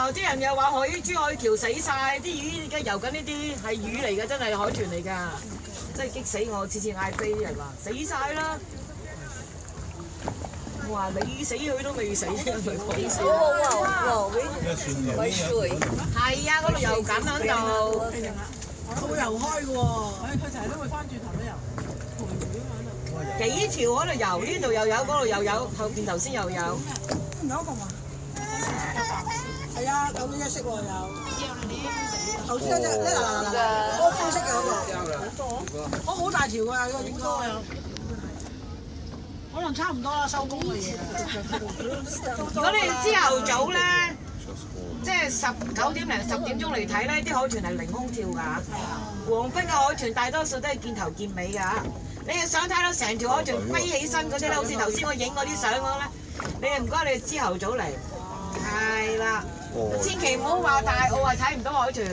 啊！啲人又話海珠海橋死晒，啲魚而家游緊呢啲係魚嚟嘅，真係海豚嚟㗎，真係激死我！次次嗌飛啲人話死晒啦，我話你死佢都未死，佢講死。哇！海水係啊，嗰度游緊喺度。佢會游開嘅喎，佢成日都會翻轉頭都游。幾條嗰度游，呢度又有，嗰度又有，後邊頭先又有。唔有一個嘛？係啊，九點一色喎有。頭先嗰隻咧嗱，嗰個灰色嘅嗰個，我好大條㗎，嗰個應該。可能差唔多啦，收工嘅嘢。如果你朝頭早咧，即係9點零10點鐘嚟睇咧，啲海豚係凌空跳㗎。黃昏嘅海豚大多數都係見頭見尾㗎。你係想睇到成條海豚飛起身嗰啲咧，好似頭先我影嗰啲相咁咧，你哋唔該你朝頭早嚟，係啦，千祈唔好話大澳係睇唔到海豚。